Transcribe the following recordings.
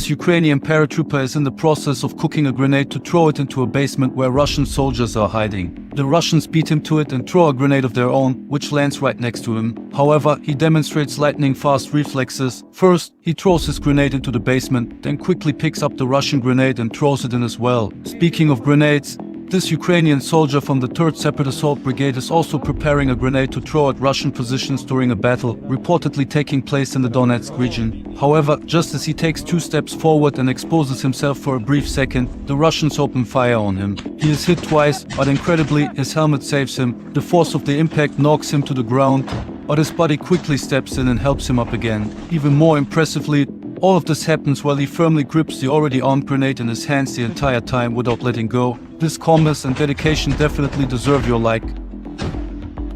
This Ukrainian paratrooper is in the process of cooking a grenade to throw it into a basement where Russian soldiers are hiding. The Russians beat him to it and throw a grenade of their own, which lands right next to him. However, he demonstrates lightning-fast reflexes. First, he throws his grenade into the basement, then quickly picks up the Russian grenade and throws it in as well. Speaking of grenades, this Ukrainian soldier from the 3rd Separate Assault Brigade is also preparing a grenade to throw at Russian positions during a battle, reportedly taking place in the Donetsk region. However, just as he takes 2 steps forward and exposes himself for a brief second, the Russians open fire on him. He is hit twice, but incredibly, his helmet saves him. The force of the impact knocks him to the ground, but his buddy quickly steps in and helps him up again. Even more impressively, all of this happens while he firmly grips the already armed grenade in his hands the entire time without letting go. This calmness and dedication definitely deserve your like.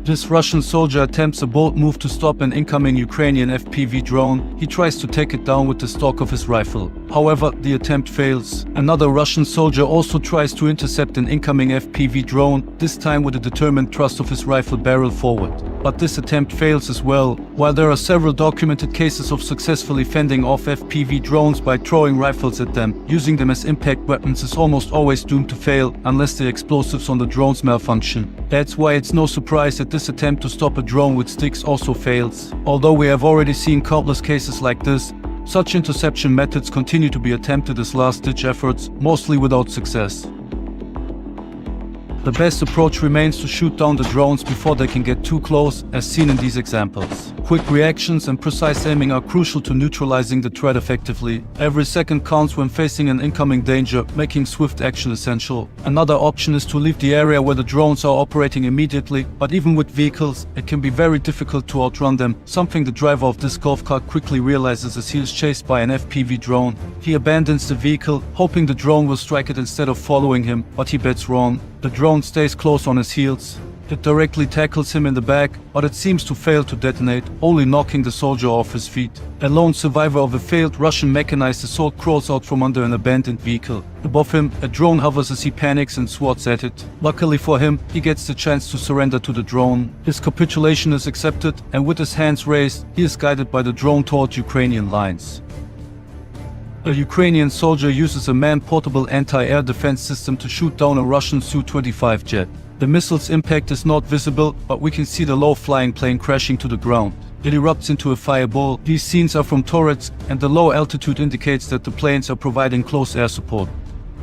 This Russian soldier attempts a bold move to stop an incoming Ukrainian FPV drone. He tries to take it down with the stock of his rifle. However, the attempt fails. Another Russian soldier also tries to intercept an incoming FPV drone, this time with a determined thrust of his rifle barrel forward. But this attempt fails as well. While there are several documented cases of successfully fending off FPV drones by throwing rifles at them, using them as impact weapons is almost always doomed to fail unless the explosives on the drones malfunction. That's why it's no surprise that this attempt to stop a drone with sticks also fails. Although we have already seen countless cases like this, such interception methods continue to be attempted as last-ditch efforts, mostly without success. The best approach remains to shoot down the drones before they can get too close, as seen in these examples. Quick reactions and precise aiming are crucial to neutralizing the threat effectively. Every second counts when facing an incoming danger, making swift action essential. Another option is to leave the area where the drones are operating immediately, but even with vehicles, it can be very difficult to outrun them, something the driver of this golf cart quickly realizes as he is chased by an FPV drone. He abandons the vehicle, hoping the drone will strike it instead of following him, but he bets wrong. The drone stays close on his heels. It directly tackles him in the back, but it seems to fail to detonate, only knocking the soldier off his feet. A lone survivor of a failed Russian mechanized assault crawls out from under an abandoned vehicle. Above him, a drone hovers as he panics and swats at it. Luckily for him, he gets the chance to surrender to the drone. His capitulation is accepted, and with his hands raised, he is guided by the drone toward Ukrainian lines. A Ukrainian soldier uses a man-portable anti-air defense system to shoot down a Russian Su-25 jet. The missile's impact is not visible, but we can see the low-flying plane crashing to the ground. It erupts into a fireball. These scenes are from turrets, and the low altitude indicates that the planes are providing close air support.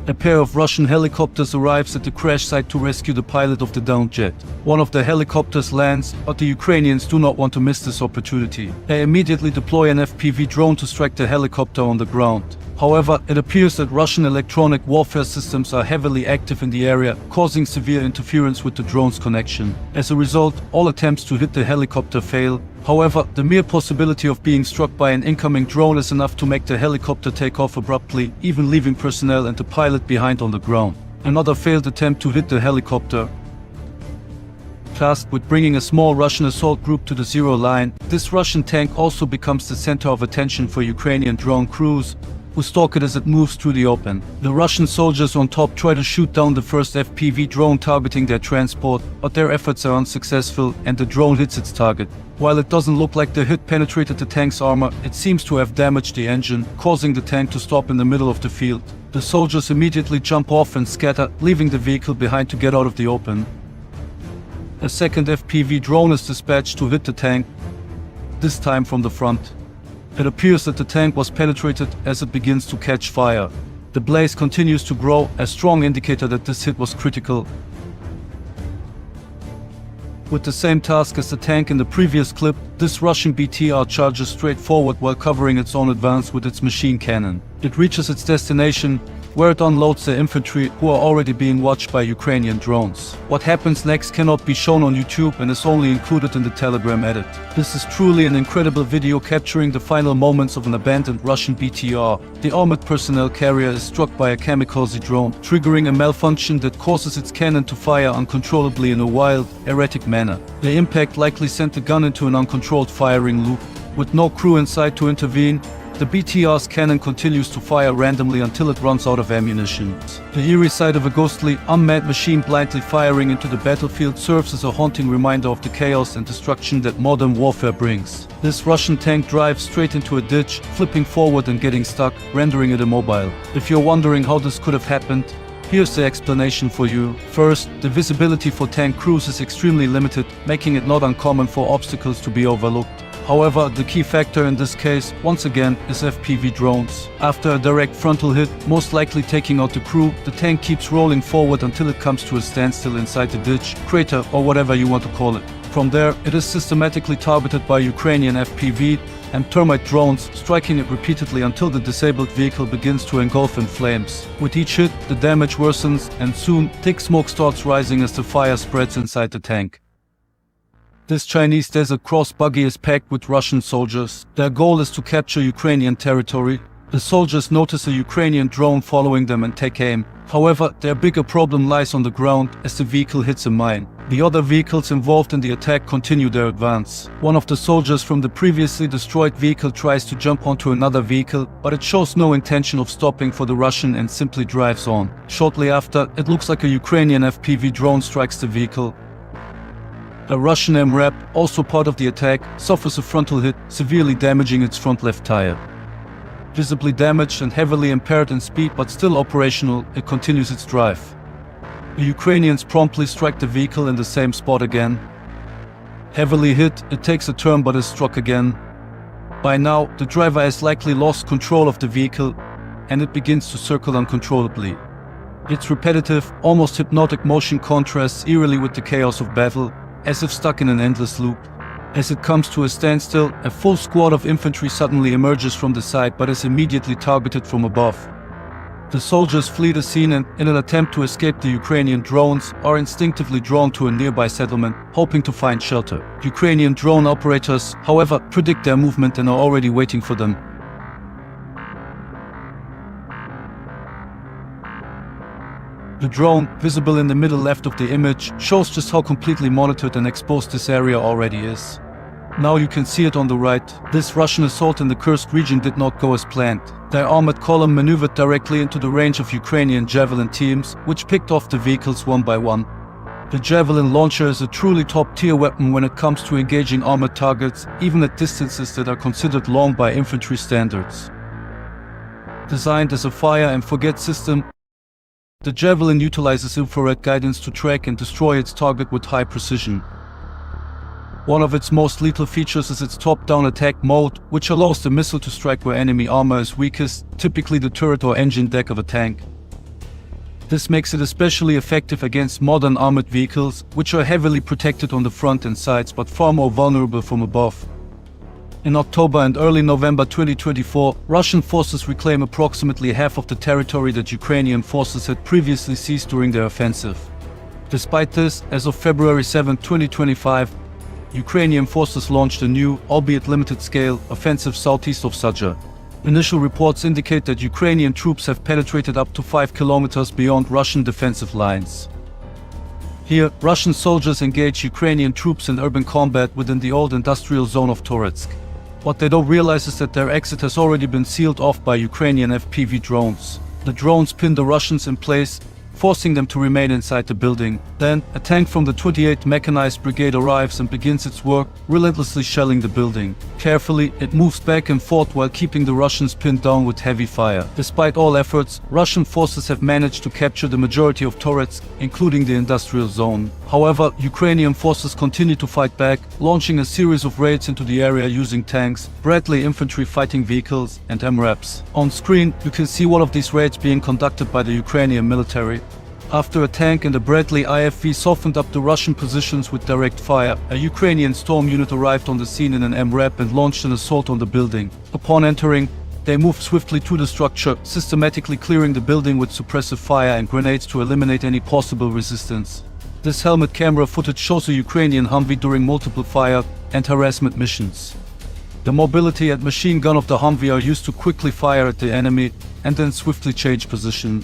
A pair of Russian helicopters arrives at the crash site to rescue the pilot of the downed jet. One of the helicopters lands, but the Ukrainians do not want to miss this opportunity. They immediately deploy an FPV drone to strike the helicopter on the ground. However, it appears that Russian electronic warfare systems are heavily active in the area, causing severe interference with the drone's connection. As a result, all attempts to hit the helicopter fail. However, the mere possibility of being struck by an incoming drone is enough to make the helicopter take off abruptly, even leaving personnel and the pilot behind on the ground. Another failed attempt to hit the helicopter. Tasked with bringing a small Russian assault group to the zero line, this Russian tank also becomes the center of attention for Ukrainian drone crews, who stalk it as it moves through the open. The Russian soldiers on top try to shoot down the first FPV drone targeting their transport, but their efforts are unsuccessful and the drone hits its target. While it doesn't look like the hit penetrated the tank's armor, it seems to have damaged the engine, causing the tank to stop in the middle of the field. The soldiers immediately jump off and scatter, leaving the vehicle behind to get out of the open. A second FPV drone is dispatched to hit the tank, this time from the front. It appears that the tank was penetrated as it begins to catch fire. The blaze continues to grow, a strong indicator that this hit was critical. With the same task as the tank in the previous clip, this Russian BTR charges straight forward while covering its own advance with its machine cannon. It reaches its destination, where it unloads the infantry who are already being watched by Ukrainian drones. What happens next cannot be shown on YouTube and is only included in the Telegram edit. This is truly an incredible video capturing the final moments of an abandoned Russian BTR. The armored personnel carrier is struck by a kamikaze drone, triggering a malfunction that causes its cannon to fire uncontrollably in a wild, erratic manner. The impact likely sent the gun into an uncontrolled firing loop. With no crew in sight to intervene, The BTR's cannon continues to fire randomly until it runs out of ammunition. The eerie sight of a ghostly, unmanned machine blindly firing into the battlefield serves as a haunting reminder of the chaos and destruction that modern warfare brings. This Russian tank drives straight into a ditch, flipping forward and getting stuck, rendering it immobile. If you're wondering how this could have happened, here's the explanation for you. First, the visibility for tank crews is extremely limited, making it not uncommon for obstacles to be overlooked. However, the key factor in this case, once again, is FPV drones. After a direct frontal hit, most likely taking out the crew, the tank keeps rolling forward until it comes to a standstill inside the ditch, crater, or whatever you want to call it. From there, it is systematically targeted by Ukrainian FPV and termite drones, striking it repeatedly until the disabled vehicle begins to engulf in flames. With each hit, the damage worsens, and soon, thick smoke starts rising as the fire spreads inside the tank. This Chinese Desert Cross buggy is packed with Russian soldiers. Their goal is to capture Ukrainian territory. The soldiers notice a Ukrainian drone following them and take aim. However, their bigger problem lies on the ground as the vehicle hits a mine. The other vehicles involved in the attack continue their advance. One of the soldiers from the previously destroyed vehicle tries to jump onto another vehicle, but it shows no intention of stopping for the Russian and simply drives on. Shortly after, it looks like a Ukrainian FPV drone strikes the vehicle. A Russian MRAP, also part of the attack, suffers a frontal hit, severely damaging its front left tire. Visibly damaged and heavily impaired in speed but still operational, it continues its drive. The Ukrainians promptly strike the vehicle in the same spot again. Heavily hit, it takes a turn but is struck again. By now, the driver has likely lost control of the vehicle and it begins to circle uncontrollably. Its repetitive, almost hypnotic motion contrasts eerily with the chaos of battle, as if stuck in an endless loop. As it comes to a standstill, a full squad of infantry suddenly emerges from the side but is immediately targeted from above. The soldiers flee the scene and, in an attempt to escape the Ukrainian drones, are instinctively drawn to a nearby settlement, hoping to find shelter. Ukrainian drone operators, however, predict their movement and are already waiting for them. The drone, visible in the middle left of the image, shows just how completely monitored and exposed this area already is. Now you can see it on the right. This Russian assault in the Kursk region did not go as planned. Their armored column maneuvered directly into the range of Ukrainian Javelin teams, which picked off the vehicles one by one. The Javelin launcher is a truly top-tier weapon when it comes to engaging armored targets, even at distances that are considered long by infantry standards. Designed as a fire-and-forget system, the Javelin utilizes infrared guidance to track and destroy its target with high precision. One of its most lethal features is its top-down attack mode, which allows the missile to strike where enemy armor is weakest, typically the turret or engine deck of a tank. This makes it especially effective against modern armored vehicles, which are heavily protected on the front and sides but far more vulnerable from above. In October and early November 2024, Russian forces reclaim approximately half of the territory that Ukrainian forces had previously seized during their offensive. Despite this, as of February 7, 2025, Ukrainian forces launched a new, albeit limited-scale, offensive southeast of Sudzha. Initial reports indicate that Ukrainian troops have penetrated up to 5 kilometers beyond Russian defensive lines. Here, Russian soldiers engage Ukrainian troops in urban combat within the old industrial zone of Toretsk. What they don't realize is that their exit has already been sealed off by Ukrainian FPV drones. The drones pin the Russians in place, forcing them to remain inside the building. Then, a tank from the 28th Mechanized Brigade arrives and begins its work, relentlessly shelling the building. Carefully, it moves back and forth while keeping the Russians pinned down with heavy fire. Despite all efforts, Russian forces have managed to capture the majority of Toretsk, including the industrial zone. However, Ukrainian forces continue to fight back, launching a series of raids into the area using tanks, Bradley infantry fighting vehicles, and MRAPs. On screen, you can see one of these raids being conducted by the Ukrainian military. After a tank and a Bradley IFV softened up the Russian positions with direct fire, a Ukrainian storm unit arrived on the scene in an MRAP and launched an assault on the building. Upon entering, they moved swiftly to the structure, systematically clearing the building with suppressive fire and grenades to eliminate any possible resistance. This helmet camera footage shows a Ukrainian Humvee during multiple fire and harassment missions. The mobility and machine gun of the Humvee are used to quickly fire at the enemy and then swiftly change position.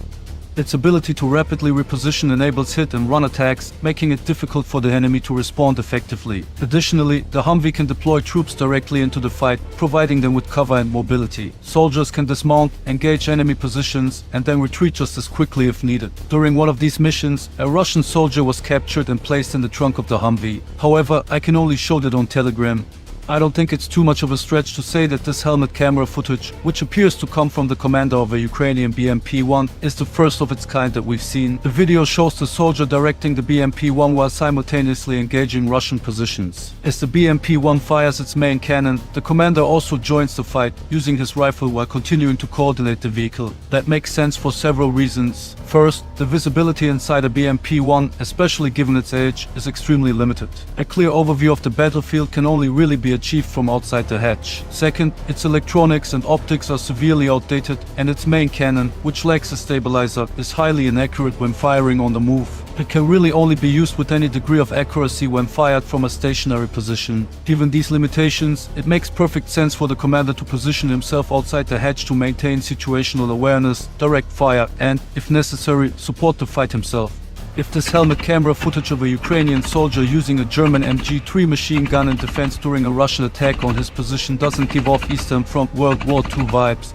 Its ability to rapidly reposition enables hit and run attacks, making it difficult for the enemy to respond effectively. Additionally, the Humvee can deploy troops directly into the fight, providing them with cover and mobility. Soldiers can dismount, engage enemy positions, and then retreat just as quickly if needed. During one of these missions, a Russian soldier was captured and placed in the trunk of the Humvee. However, I can only show that on Telegram. I don't think it's too much of a stretch to say that this helmet camera footage, which appears to come from the commander of a Ukrainian BMP-1, is the first of its kind that we've seen. The video shows the soldier directing the BMP-1 while simultaneously engaging Russian positions. As the BMP-1 fires its main cannon, the commander also joins the fight, using his rifle while continuing to coordinate the vehicle. That makes sense for several reasons. First, the visibility inside a BMP-1, especially given its age, is extremely limited. A clear overview of the battlefield can only really be achieved from outside the hatch. Second, its electronics and optics are severely outdated, and its main cannon, which lacks a stabilizer, is highly inaccurate when firing on the move. It can really only be used with any degree of accuracy when fired from a stationary position. Given these limitations, it makes perfect sense for the commander to position himself outside the hatch to maintain situational awareness, direct fire, and, if necessary, support the fight himself. If this helmet camera footage of a Ukrainian soldier using a German MG3 machine gun in defense during a Russian attack on his position doesn't give off Eastern Front World War II vibes,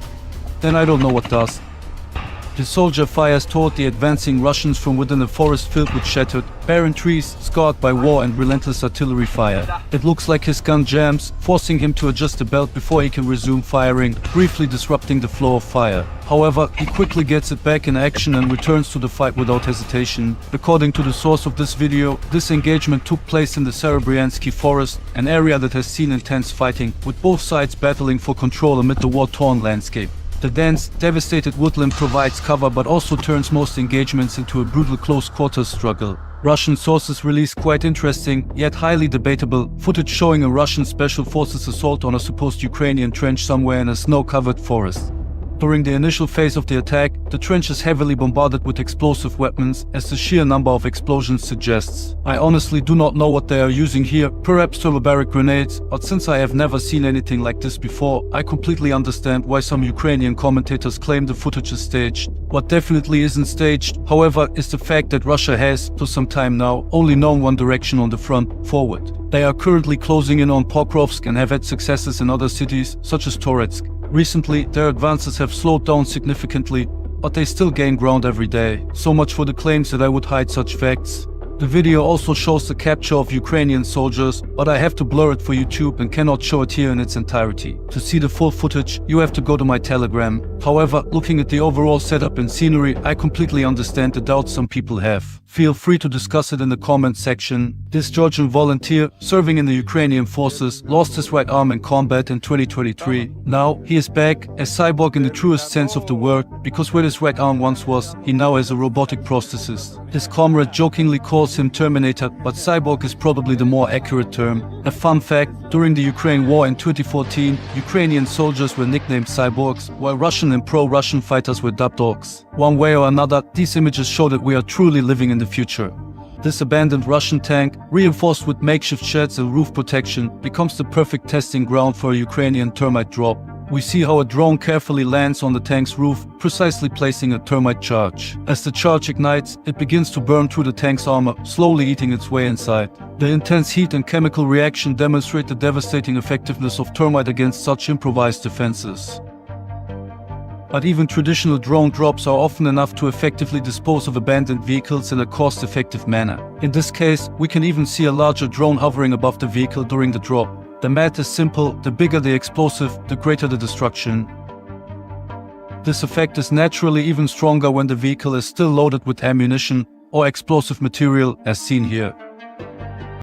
then I don't know what does. The soldier fires toward the advancing Russians from within a forest filled with shattered, barren trees, scarred by war and relentless artillery fire. It looks like his gun jams, forcing him to adjust the belt before he can resume firing, briefly disrupting the flow of fire. However, he quickly gets it back in action and returns to the fight without hesitation. According to the source of this video, this engagement took place in the Serebryansky forest, an area that has seen intense fighting, with both sides battling for control amid the war-torn landscape. The dense, devastated woodland provides cover but also turns most engagements into a brutal close-quarters struggle. Russian sources release quite interesting, yet highly debatable, footage showing a Russian special forces assault on a supposed Ukrainian trench somewhere in a snow-covered forest. During the initial phase of the attack, the trench is heavily bombarded with explosive weapons, as the sheer number of explosions suggests. I honestly do not know what they are using here, perhaps thermobaric grenades, but since I have never seen anything like this before, I completely understand why some Ukrainian commentators claim the footage is staged. What definitely isn't staged, however, is the fact that Russia has, for some time now, only known one direction on the front, forward. They are currently closing in on Pokrovsk and have had successes in other cities, such as Toretsk. Recently, their advances have slowed down significantly, but they still gain ground every day. So much for the claims that I would hide such facts. The video also shows the capture of Ukrainian soldiers, but I have to blur it for YouTube and cannot show it here in its entirety. To see the full footage, you have to go to my Telegram. However, looking at the overall setup and scenery, I completely understand the doubts some people have. Feel free to discuss it in the comment section. This Georgian volunteer, serving in the Ukrainian forces, lost his right arm in combat in 2023. Now, he is back, a cyborg in the truest sense of the word, because where his right arm once was, he now has a robotic prosthesis. His comrade jokingly calls him Terminator, but cyborg is probably the more accurate term. A fun fact, during the Ukraine war in 2014, Ukrainian soldiers were nicknamed cyborgs, while Russian and pro-Russian fighters were dubbed orcs. One way or another, these images show that we are truly living in the future. This abandoned Russian tank, reinforced with makeshift sheds and roof protection, becomes the perfect testing ground for a Ukrainian termite drop. We see how a drone carefully lands on the tank's roof, precisely placing a termite charge. As the charge ignites, it begins to burn through the tank's armor, slowly eating its way inside. The intense heat and chemical reaction demonstrate the devastating effectiveness of termite against such improvised defenses. But even traditional drone drops are often enough to effectively dispose of abandoned vehicles in a cost-effective manner. In this case, we can even see a larger drone hovering above the vehicle during the drop. The math is simple: the bigger the explosive, the greater the destruction. This effect is naturally even stronger when the vehicle is still loaded with ammunition or explosive material, as seen here.